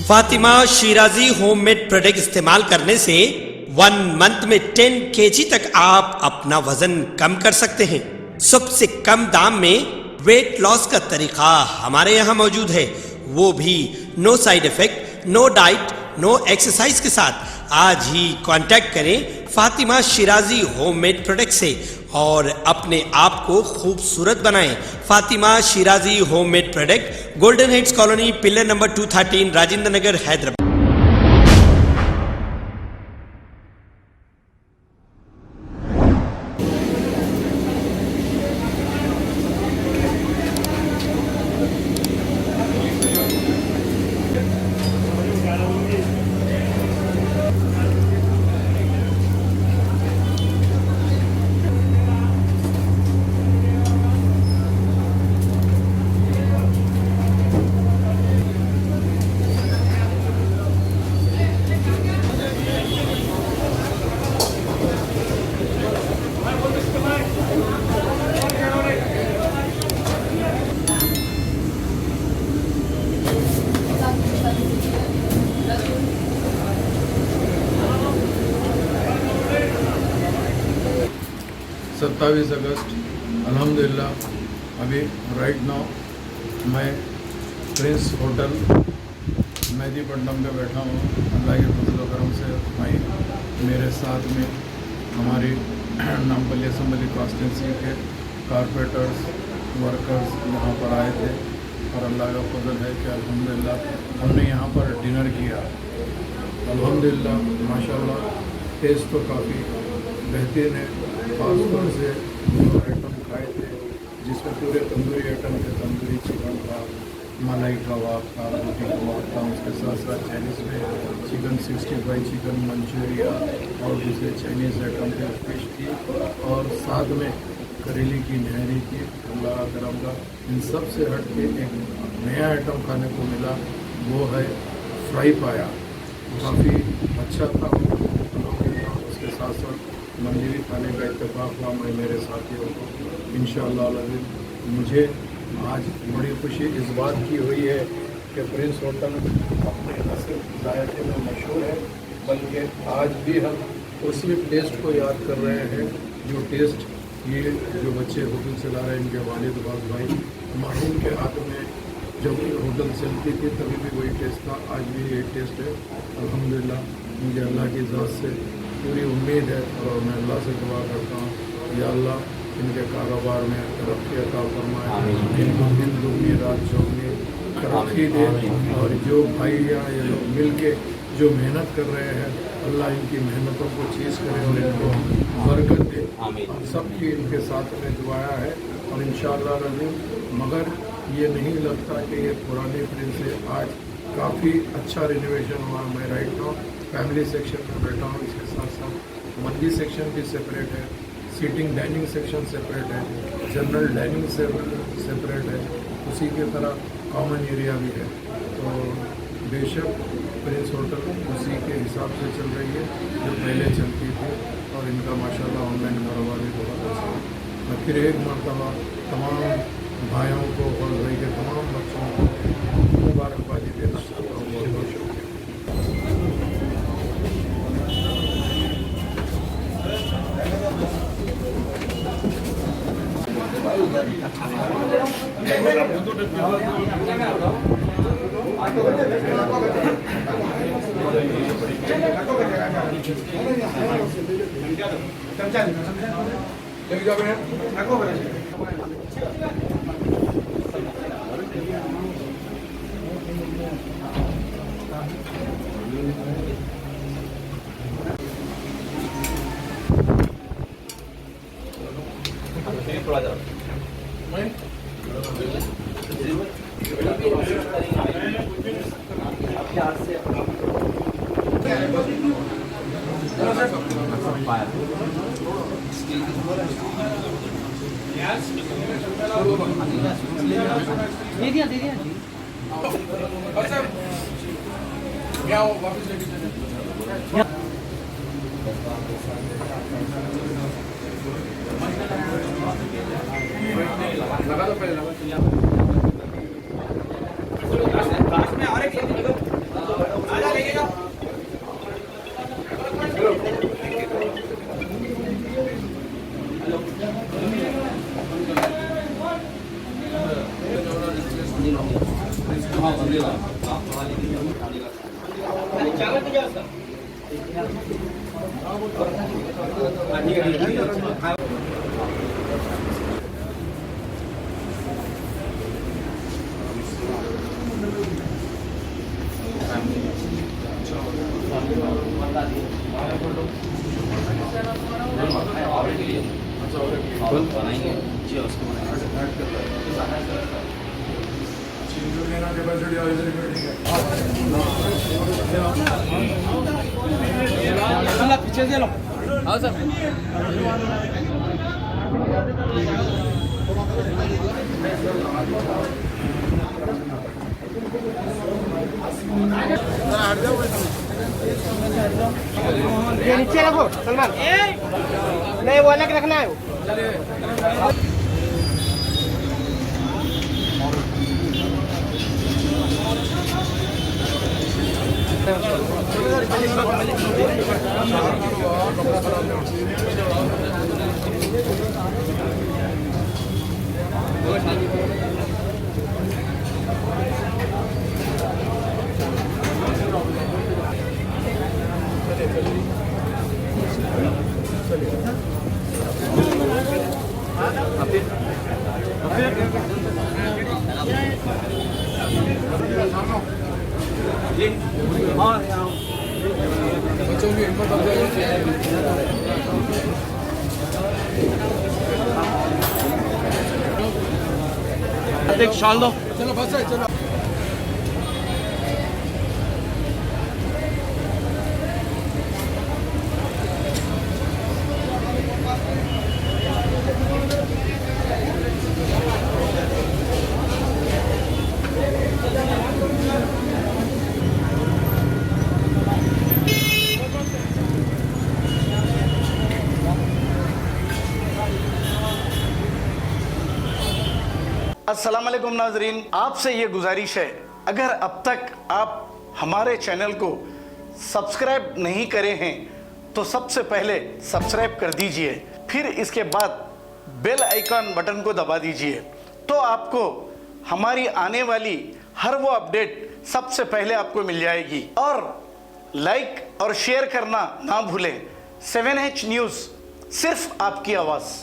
Fatima Shirazi homemade product इस्तेमाल करने से 1 मंथ में 10 kg तक आप अपना वजन कम कर सकते हैं। सबसे कम दाम में वेट लॉस का तरीका हमारे यहाँ मौजूद है, वो भी no side effect, no diet, no exercise के साथ। आज ही कांटेक्ट करें फातिमा शिराजी होममेड प्रोडक्ट से और अपने आप को खूबसूरत बनाएं। Fatima Shirazi homemade product, golden heads colony, pillar number 213, Rajendra Nagar, Hyderabad. सत्ताईस अगस्त अल्हम्दुलिल्लाह अभी राइट नाउ मैं प्रिंस होटल मेहदीपट्टनम में बैठा हूँ। अल्लाह के फजल करम से भाई मेरे साथ में हमारी नामपल्ली असम्बली कॉन्स्टिट्यूंसी के कारपोरेटर्स वर्कर्स यहाँ पर आए थे और अल्लाह का फजल है कि अल्हम्दुलिल्लाह हमने यहाँ पर डिनर किया। अल्हम्दुलिल्लाह माशाल्लाह टेस्ट तो काफ़ी बेहतरीन है। खासतौर से जो आइटम खाए थे जिसमें पूरे तंदूरी आइटम थे, तंदूरी चिकन था, मलाई कबाब था, रोटी कबाब था, उसके साथ साथ चाइनीज़ में चिकन 65, चिकन मंचूरिया और दूसरे चाइनीज़ आइटम थे, फिश थी और साथ में करेले की नहरी थी। अल्लाह करम का इन सब से हट के एक नया आइटम खाने को मिला, वो है फ्राई पाया। काफ़ी अच्छा था। उसके साथ साथ मंदिर खाने का इत्तेफाक हुआ मैं मेरे साथियों को इंशाअल्लाह मुझे आज बड़ी खुशी इस बात की हुई है कि प्रिंस होटल अपने नस्ल जायके में मशहूर है, बल्कि आज भी हम उसी टेस्ट को याद कर रहे हैं जो टेस्ट ये जो बच्चे होटल चला रहे हैं, इनके वालिद अब्बास भाई मरहूम के हाथ में जब होटल चलती थी तभी भी वही टेस्ट था, आज भी यही टेस्ट है। अल्हम्दुलिल्लाह मुझे अल्लाह की ज़ात से पूरी उम्मीद है और मैं अल्लाह से दुआ करता हूँ या अल्लाह इनके कारोबार में तरक्की अता फरमाए, इनको दिन दुगनी रात चौगनी तरक्की दे और जो भाई या ये लोग मिल के जो मेहनत कर रहे हैं अल्लाह इनकी मेहनतों को चीज़ करे और इनको बरकत दे। हम सबकी इनके साथ में दुआया है और इंशाअल्लाह मगर ये नहीं लगता कि ये पुराने प्रिंस से आज काफ़ी अच्छा रिनोवेशन हुआ। मैं राइट नाउ फैमिली सेक्शन में बैठा हूँ, इसके साथ साथ मंदी सेक्शन भी सेपरेट है, सीटिंग डाइनिंग सेक्शन सेपरेट है, जनरल डाइनिंग सेपरेट है, उसी की तरह कॉमन एरिया भी है। तो बेशक प्रिंस होटल उसी के हिसाब से चल रही है जो पहले चलती थी और इनका माशाल्लाह ऑनलाइन कारोबार भी बहुत अच्छा है। मैं फिर एक मरतबा तमाम भाइयों को और भाई के तमाम बच्चों को मुबारकबादी देना चाहता हूँ। बहुत बहुत शुक्रिया। दे दिया जी। वापस लेके चले। लगा दो पहले लगा। पीछे से लो हाँ सर ये नीचे रखो सलमान नहीं वो अलग रखना है वो। बच्चों की हिम्मत अफजाई देख शाल दो चलो बस है चलो अस्सलाम वालेकुम नाजरीन, आपसे ये गुजारिश है, अगर अब तक आप हमारे चैनल को सब्सक्राइब नहीं करे हैं तो सबसे पहले सब्सक्राइब कर दीजिए, फिर इसके बाद बेल आइकन बटन को दबा दीजिए तो आपको हमारी आने वाली हर वो अपडेट सबसे पहले आपको मिल जाएगी। और लाइक और शेयर करना ना भूलें। 7H न्यूज़, सिर्फ आपकी आवाज़।